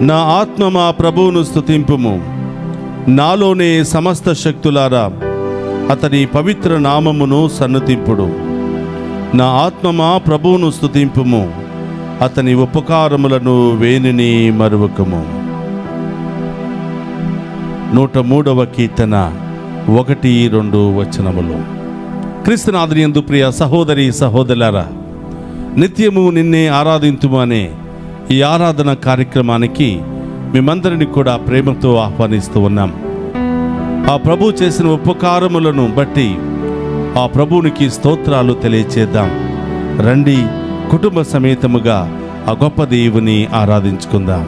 నా ఆత్మ మా ప్రభువును స్తుతింపుము. నాలోనే సమస్త శక్తులారా అతని పవిత్ర నామమును సన్నుతింపుడు. నా ఆత్మ మా ప్రభువును స్తుతింపుము. అతని ఉపకారములను వేనిని మరువకము. 103వ కీర్తన 1-2 వచనములు. క్రీస్తునాథునియందు ప్రియ సహోదరి సహోదరులారా, నిత్యము నిన్నే ఆరాధింతుము అనే ఈ ఆరాధన కార్యక్రమానికి మేమందరినీ కూడా ప్రేమతో ఆహ్వానిస్తూ ఉన్నాం. ఆ ప్రభు చేసిన ఉపకారములను బట్టి ఆ ప్రభువునికి స్తోత్రాలు తెలియచేద్దాం. రండి, కుటుంబ సమేతముగా ఆ గొప్ప దేవుని ఆరాధించుకుందాం.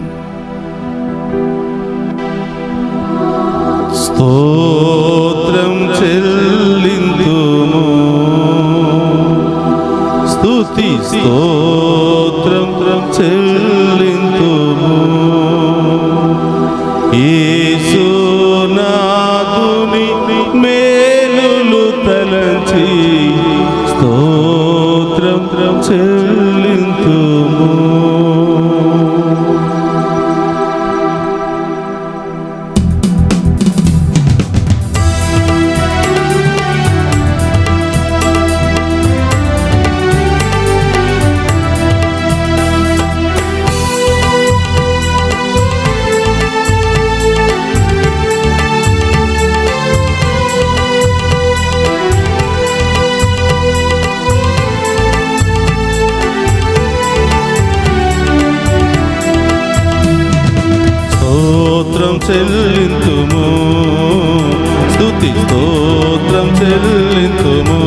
స్తోత్రం చెల్లింతుము, స్తుతి స్తోత్రం చెల్లింతుము. యేసునాథుని మేలులు తలంచి స్తోత్రం చెల్లింతుము. స్తోత్రం చెల్లింతుము, స్తుతి స్తోత్రం చెల్లింతుము.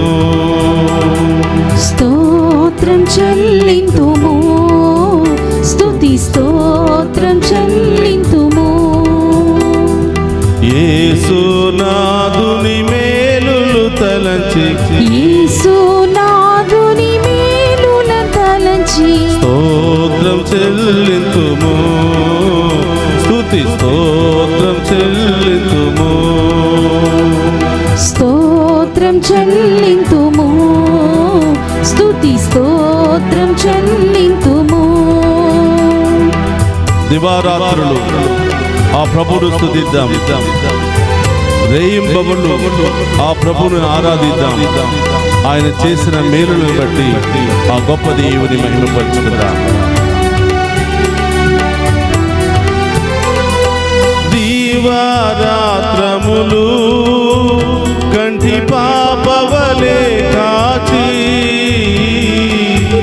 స్తోత్రం చెల్లింతుము, స్తుతి స్తోత్రం చెల్లింతుము. యేసునాథుని మేలులు తలంచి, యేసునాథుని మేలుల తలంచి స్తోత్రం చెల్లింతుము, స్తుతి స్తోత్రం చెల్లింతుము. స్తోత్రం చెల్లింతుము, స్తుతి స్తోత్రం చెల్లింతుము. దివారాత్రులు ఆ ప్రభువును స్తుతిద్దాం. రేయింబవళ్ళు ఆ ప్రభువును ఆరాధిద్దాం. ఆయన చేసిన మేలులను బట్టి ఆ గొప్ప దేవుని మహిమపరచుకుందాం. దివారాత్రములు కంటి పాపవలే కాచి,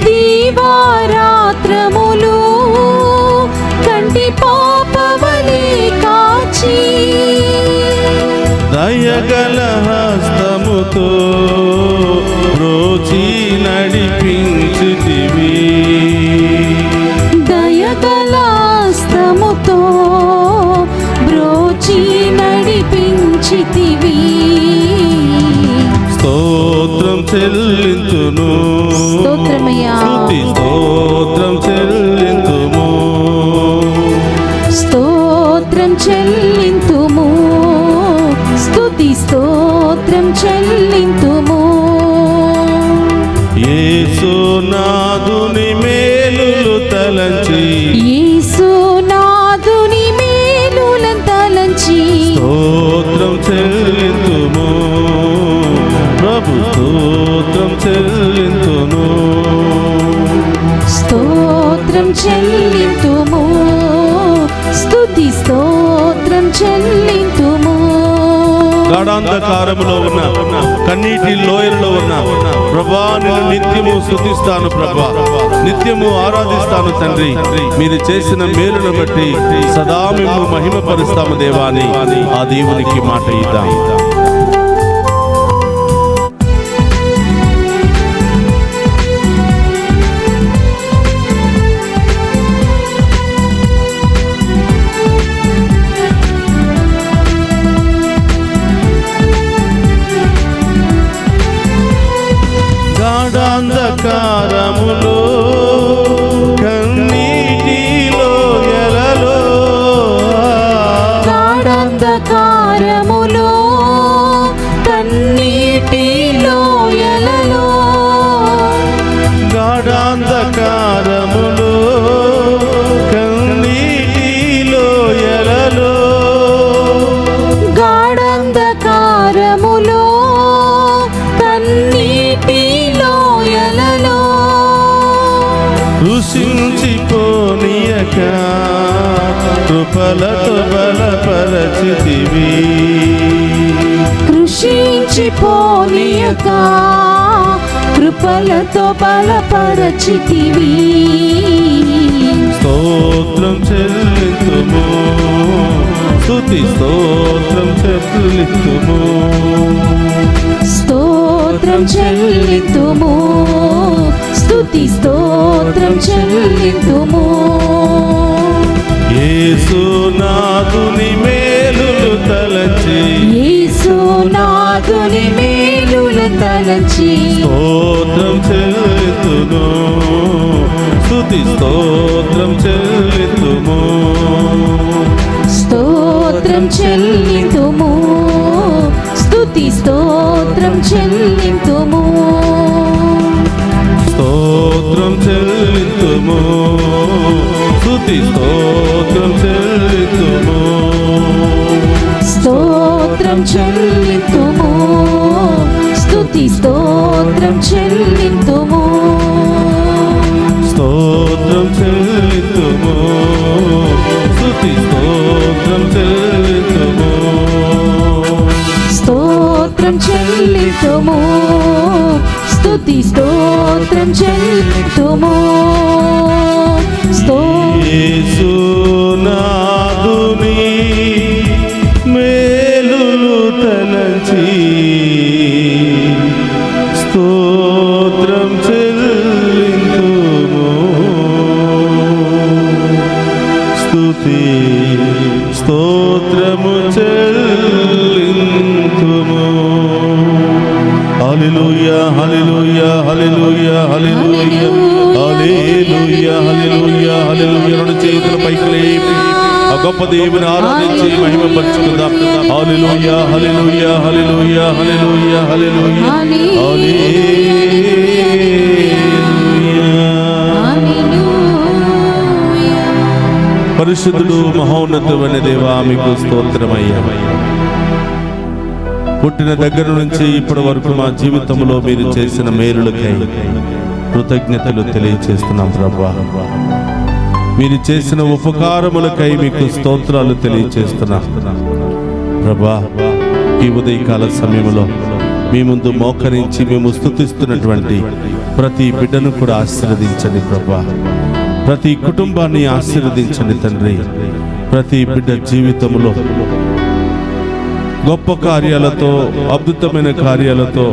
దివారాత్రములు కంటి పాపవలే కాచి, దయగల హస్తముతో బ్రోచి నడిపించితివి, దయగల హస్తముతో బ్రోచి నడిపించితివి. స్తోత్రం చెల్లింతును, స్తోత్రమయ్యా. స్తుతి స్తోత్రం చెల్లింతుము. స్తోత్రం చెల్లింతుము, స్తుతి స్తోత్రం చెల్లింతుము. యేసునాథుని మేలులు తలంచి, యేసునాథుని మేలుల తలంచి స్తోత్రం చెల్లింతుము. ప్రభు స్తోత్రం చెల్లింతును. స్తోత్రం చెల్లింతుము, స్తుతి స్తోత్రం చెల్లింతుము. గాఢాంధకారములో ఉన్న, కన్నీటి లోయలలో ఉన్న ప్రభా, నిన్ను నిత్యము స్తుతిస్తాను ప్రభా, నిత్యము ఆరాధిస్తాను తండ్రి. మీరు చేసిన మేలును బట్టి సదా మేము మహిమపరుస్తాము దేవాని ఆ దేవునికి మాట ఇద్దాం. గాఢాంధకారములో కన్నీటిలో ఎలలో, గాఢాంధకారములో కన్నీటిలో ఎలలో, గాఢాంధకారములో కన్నీటిలో కృపలతో బలపరచితివి. కృషించిపోనీయక కృపలతో బలపరచితివి. స్తోత్రం చెల్లింతుము, స్తుతి స్తోత్రం చెల్లింతుము. స్తోత్రం చెల్లింతుము, స్తుతి స్తోత్రం చెల్లింతుము. యేసునాథుని మేలులు తలచి, యేసునాథుని మేలులు తలచి స్తోత్రం చెల్లింతును, స్తుతి స్తోత్రం చెల్లింతుము. స్తోత్రం చెల్లింతుము, స్తుతి స్తోత్రం చెల్లింతుము. స్తోత్రం చెల్లింతుము, స్తుతి స్తోత్రం చెల్లింతుము. స్తోత్రం చెల్లింతుము, స్తుతి స్తోత్రం చెల్లింతుము. స్తోత్రం చెల్లింతుము, స్తుతి స్తోత్రం చెల్లింతుము. స్తోత్రం చెల్లింతుము, స్తుతి స్తోత్రం చెల్లింతుము. యేసునాథుని మేలులు తలచి స్తోత్రం చెల్లింతుము, స్తుతి స్తోత్రము చెల్లింతుము. హల్లెలూయా హల్లెలూయా హల్లెలూయా హల్లెలూయా హల్లెలూయా హల్లెలూయా హల్లెలూయా. రెండు చేతుల పైకి లేపి ఆ గొప్ప దేవుని ఆరాధించి మహిమపరచుకుందాం. హల్లెలూయా హల్లెలూయా హల్లెలూయా హల్లెలూయా హల్లెలూయా హల్లెలూయా. పరిశుద్ధుడు మహోన్నతుడైన దేవా, మీకు స్తోత్రమయ్యా. పుట్టిన దగ్గర నుంచి ఇప్పటి వరకు మా జీవితంలో మీరు చేసిన మేలులకై కృతజ్ఞతలు తెలియచేస్తున్నాం ప్రభా. మీరు చేసిన ఉపకారములకై మీకు స్తోత్రాలు తెలియచేస్తున్నాం ప్రభా. ఈ ఉదయకాల సమయంలో మీ ముందు మోకరించి మేము స్తుతిస్తున్నటువంటి ప్రతి బిడ్డను కూడా ఆశీర్వదించండి ప్రభా. ప్రతి కుటుంబాన్ని ఆశీర్వదించండి తండ్రి. ప్రతి బిడ్డ జీవితంలో గొప్ప కార్యాలతో, అద్భుతమైన కార్యాలతో,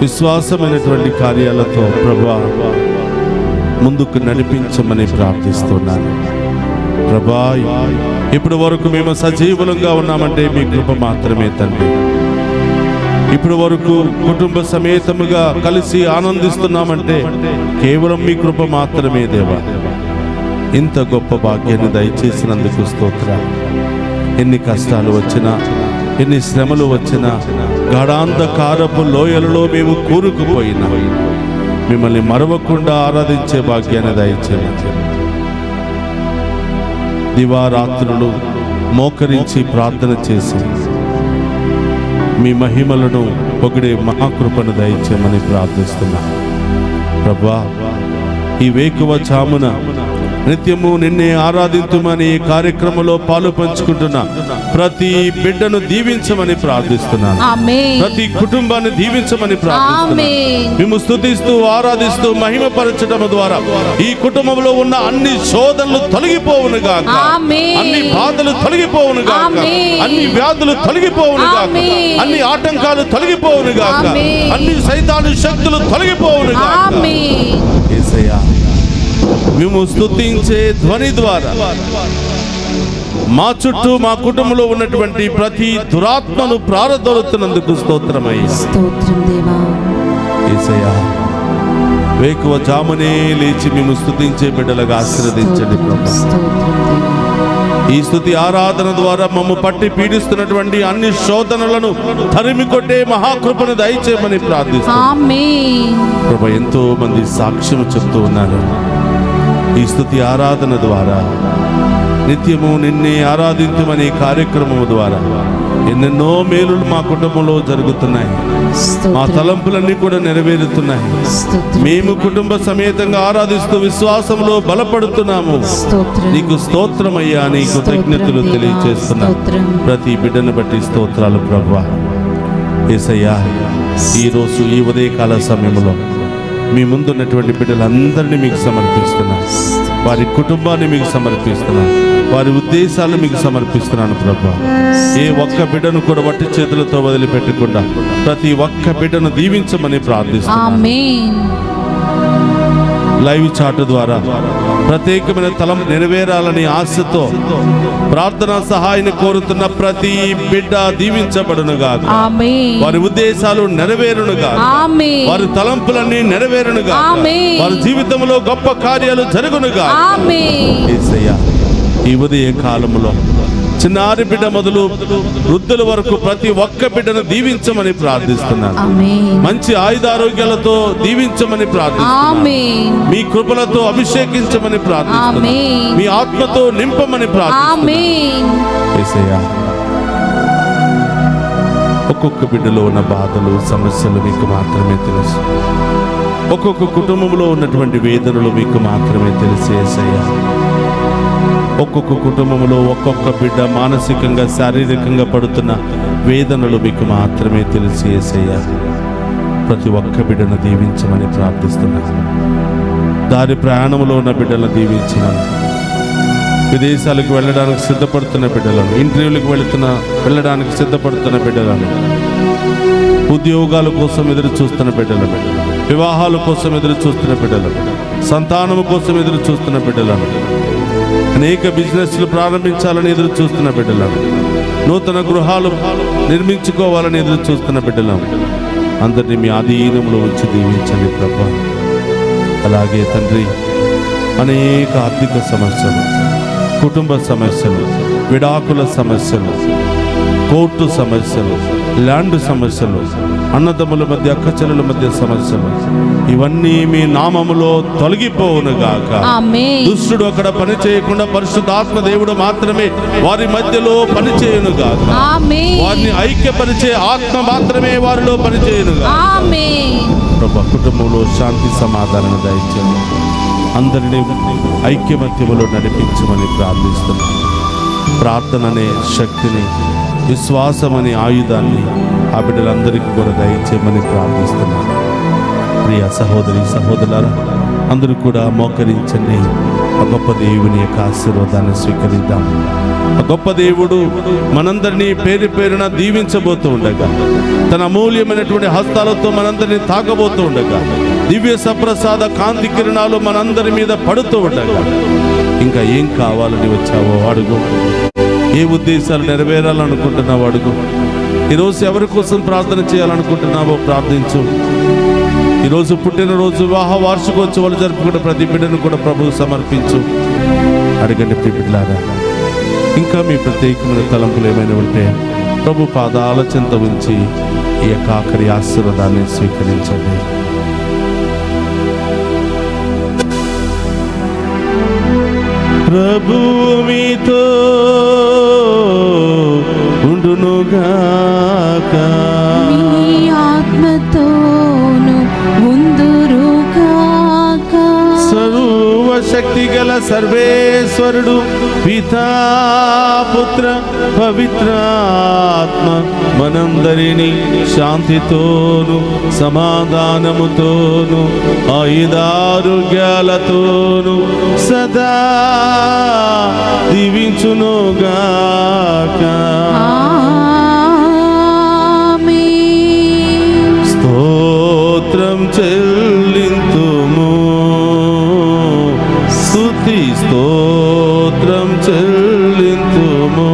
విశ్వాసమైనటువంటి కార్యాలతో ప్రభా ముందుకు నడిపించమని ప్రార్థిస్తున్నాను ప్రభా. ఇప్పటి వరకు మేము సజీవులంగా ఉన్నామంటే మీ కృప మాత్రమే తండ్రి. ఇప్పటి వరకు కుటుంబ సమేతముగా కలిసి ఆనందిస్తున్నామంటే కేవలం మీ కృప మాత్రమే దేవా. ఇంత గొప్ప భాగ్యాన్ని దయచేసినందుకు స్తోత్రాలు. ఎన్ని కష్టాలు వచ్చినా, ఎన్ని శ్రమలు వచ్చినా, గాఢాంధకారపు లోయలలో మేము కూరుకుపోయినా మిమ్మల్ని మరవకుండా ఆరాధించే భాగ్యాన్ని దయచేయండి. దివారాత్రులు మోకరించి ప్రార్థన చేసి మీ మహిమలను పొగిడే మహాకృపను దయచేయమని ప్రార్థిస్తున్నా ప్రభా. ఈ వేకువ చామున నిత్యము నిన్నే ఆరాధించుమని ఈ కార్యక్రమంలో పాలు పంచుకుంటున్న ప్రతి బిడ్డను దీవించమని ప్రార్థిస్తున్నాను. ప్రతి కుటుంబాన్ని దీవించమని ప్రార్థిస్తున్నాను. మేము స్తుతిస్తూ ఆరాధిస్తూ మహిమపరచడం ద్వారా ఈ కుటుంబంలో ఉన్న అన్ని శోధనలు తొలగిపోవును గాక, అన్ని బాధలు తొలగిపోవును గాక, అన్ని వ్యాధులు తొలగిపోవును గాక, అన్ని ఆటంకాలు తొలగిపోవును గాక, అన్ని సైతాను శక్తులు తొలగిపోవును గాక. యేసయ్యా, మేము స్తుతించే ధ్వని ద్వారా మా చుట్టూ మా కుటుంబంలో ఉన్నటువంటి ప్రతి దురాత్మను ప్రారదోలుతున్నందుకు స్తోత్రమయ్యా. యేసయ్యా, వేకువ జామునే లేచి మేము స్తుతించే బిడ్డలుగా ఆశీర్వదించండి ప్రభు. ఈ స్తుతి ఆరాధన ద్వారా మమ్ము పట్టి పీడిస్తున్నటువంటి అన్ని శోధనలను తరిమి కొట్టే మహాకృపను దయచేయమని ప్రార్థిస్తున్నాం ప్రభు. ఎంతో మంది సాక్ష్యం చెప్తూ ఉన్నారు. ఈ స్తుతి ఆరాధన ద్వారా నిత్యము నిన్నే ఆరాధించమనే కార్యక్రమం ద్వారా ఎన్నెన్నో మేలులు మా కుటుంబంలో జరుగుతున్నాయి. మా తలంపులన్నీ కూడా నెరవేరుతున్నాయి. మేము కుటుంబ సమేతంగా ఆరాధిస్తూ విశ్వాసంలో బలపడుతున్నాము. నీకు స్తోత్రమయ్యా, నీ కృతజ్ఞతలు తెలియజేస్తున్నాను. ప్రతి బిడ్డను బట్టి స్తోత్రాలు ప్రభువా. యేసయ్యా, ఈరోజు ఈ ఉదయకాల సమయంలో మీ ముందున్నటువంటి బిడ్డలందరినీ మీకు సమర్పిస్తున్నాను. వారి కుటుంబాన్ని మీకు సమర్పిస్తున్నాను. వారి ఉద్దేశాలను మీకు సమర్పిస్తున్నాను ప్రభువా. ఏ ఒక్క బిడ్డను కూడా వట్టి చేతులతో వదిలిపెట్టకుండా ప్రతి ఒక్క బిడ్డను దీవించమని ప్రార్థిస్తున్నాను. లైవ్ చాట్ ద్వారా ప్రత్యేకమైన తలం నెరవేరాలని ఆశతో ప్రార్థనా సహాయాన్ని కోరుతున్న ప్రతి బిడ్డ దీవించబడునుగా. వారి ఉద్దేశాలు నెరవేరునుగా. వారి తలంపులన్నీ నెరవేరునుగా. వారి జీవితంలో గొప్ప కార్యాలు జరుగునుగా. యేసయ్యా, ఈ ఉదయ కాలంలో చిన్నారి బిడ్డ మొదలు వృద్ధుల వరకు ప్రతి ఒక్క బిడ్డను దీవించమని ప్రార్థిస్తున్నాను. మంచి ఆయుధారోగ్యాలతో దీవించమని ప్రార్థిస్తున్నాను. మీ కృపలతో అభిషేకించమని ప్రార్థిస్తున్నాను. మీ ఆత్మతో నింపమని ప్రార్థిస్తున్నాను. యేసయ్యా, ఒక్కొక్క బిడ్డలో ఉన్న బాధలు, సమస్యలు మీకు మాత్రమే తెలుసు. ఒక్కొక్క కుటుంబంలో ఉన్నటువంటి వేదనలు మీకు మాత్రమే తెలుసు. యేసయ్యా, ఒక్కొక్క కుటుంబంలో ఒక్కొక్క బిడ్డ మానసికంగా, శారీరకంగా పడుతున్న వేదనలు మీకు మాత్రమే తెలిసి యేసయ్యా, ప్రతి ఒక్క బిడ్డను దీవించమని ప్రార్థిస్తున్నాను. దారి ప్రయాణంలో ఉన్న బిడ్డలను దీవించమని, విదేశాలకు వెళ్ళడానికి సిద్ధపడుతున్న బిడ్డలను, ఇంటర్వ్యూలకు వెళ్ళడానికి సిద్ధపడుతున్న బిడ్డలను, ఉద్యోగాల కోసం ఎదురు చూస్తున్న బిడ్డలను, వివాహాల కోసం ఎదురు చూస్తున్న బిడ్డలను, సంతానము కోసం ఎదురు చూస్తున్న బిడ్డలను, అనేక బిజినెస్లు ప్రారంభించాలని ఎదురు చూస్తున్న బిడ్డలను, నూతన గృహాలు నిర్మించుకోవాలని ఎదురు చూస్తున్న బిడ్డలను అందరినీ మీ ఆధీనంలో ఉంచి దీవించండి ప్రభువా. అలాగే తండ్రి, అనేక ఆర్థిక సమస్యలు, కుటుంబ సమస్యలు, విడాకుల సమస్యలు, కోర్టు సమస్యలు, ల్యాండ్ సమస్యలు, అన్నదమ్ముల మధ్య, అక్కచెల్లెల మధ్య సమస్యలు, ఇవన్నీ మీ నామములో తొలగిపోవునుగాక. దుష్టుడు అక్కడ పని చేయకుండా పరిశుద్ధాత్మ దేవుడు మాత్రమే వారి మధ్యలో పని చేయునుగాక. వారిని ఐక్యపరిచే ఆత్మ మాత్రమే వారిలో పని చేయునుగాక. ప్రభు, కుటుంబంలో శాంతి సమాధానం దయచేయండి. అందరినీ ఐక్యమత్యములో నడిపించమని ప్రార్థిస్తున్నాను. ప్రార్థన అనే శక్తిని, విశ్వాసం అనే ఆయుధాన్ని ఆ బిడ్డలందరికీ కూడా దయచేయమని ప్రార్థిస్తున్నాను. ప్రియ సహోదరి సహోదరులారా, అందరూ కూడా మోకరించండి. ఆ గొప్ప దేవుని యొక్క ఆశీర్వాదాన్ని స్వీకరిద్దాం. ఆ గొప్ప దేవుడు మనందరినీ పేరు పేరున దీవించబోతూ ఉండగా, తన అమూల్యమైనటువంటి హస్తాలతో మనందరినీ తాకబోతూ ఉండగా, దివ్య సప్రసాద కాంతి కిరణాలు మనందరి మీద పడుతూ ఉండగా, ఇంకా ఏం కావాలని వచ్చావో అడుగు. ఏ ఉద్దేశాలు నెరవేరాలనుకుంటున్నావో అడుగు. ఈరోజు ఎవరి కోసం ప్రార్థన చేయాలనుకుంటున్నావో ప్రార్థించు. ఈరోజు పుట్టినరోజు, వివాహ వార్షికోత్సవాలు జరుపుకున్న ప్రతి బిడ్డను కూడా ప్రభువు సమర్పించు. అడగండి బిడ్డలారా. ఇంకా మీ ప్రత్యేకమైన తలంపులు ఏమైనా ఉంటే ప్రభు పాదాల చెంత ఉంచి ఈ యొక్క ఆఖరి ఆశీర్వాదాన్ని స్వీకరించండి. ప్రభు మీతో ఉండునుగాక, మీ ఆత్మతోను ఉందురుగాక. సర్వశక్తి గల సర్వేశ్వరుడు పితా, పుత్ర, పవిత్రాత్మ మనందరినీ శాంతితోను, సమాధానముతోను, ఆయుధారోగ్యాలతోను సదా దీవించునుగాక. స్తోత్రం చెల్లింతుము, స్తుతి స్తోత్రం చెల్లింతుము.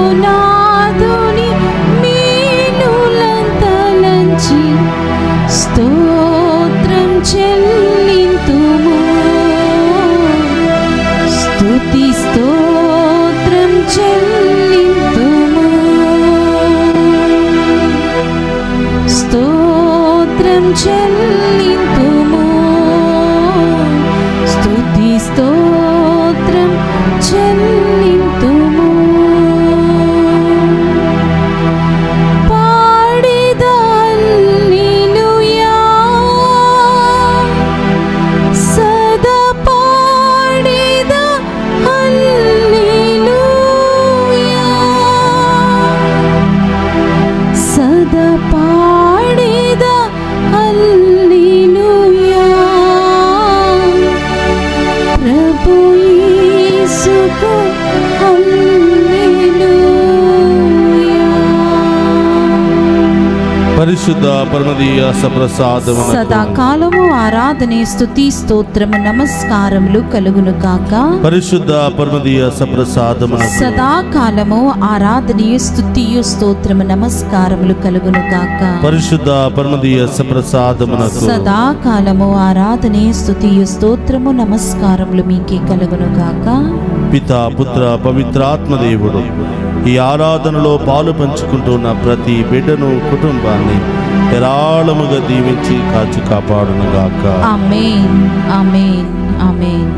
యేసునాథుని మేలులంతలంచి స్తోత్రం చెల్లింతుము. స్తుతి స్తోత్రం పరిశుద్ధ పరమదీయ సప్రసాదమునకు సదాకాలము ఆరాధనే స్తుతి స్తోత్రము నమస్కారములు కలుగును కాక. పరిశుద్ధ పరమదీయ సప్రసాదమునకు సదాకాలము ఆరాధనీయ స్తుతియు స్తోత్రము నమస్కారములు కలుగును కాక. పరిశుద్ధ పరమదీయ సప్రసాదమునకు సదాకాలము ఆరాధనే స్తుతియు స్తోత్రము నమస్కారములు మీకే కలుగును కాక. పితా పుత్ర పవిత్రాత్మ దేవుడు ఈ ఆరాధనలో పాలు పంచుకుంటున్న ప్రతి బిడ్డను కుటుంబాన్ని ధారాళముగా దీవించి కాచి కాపాడునుగాక. ఆమేన్ ఆమేన్ ఆమేన్.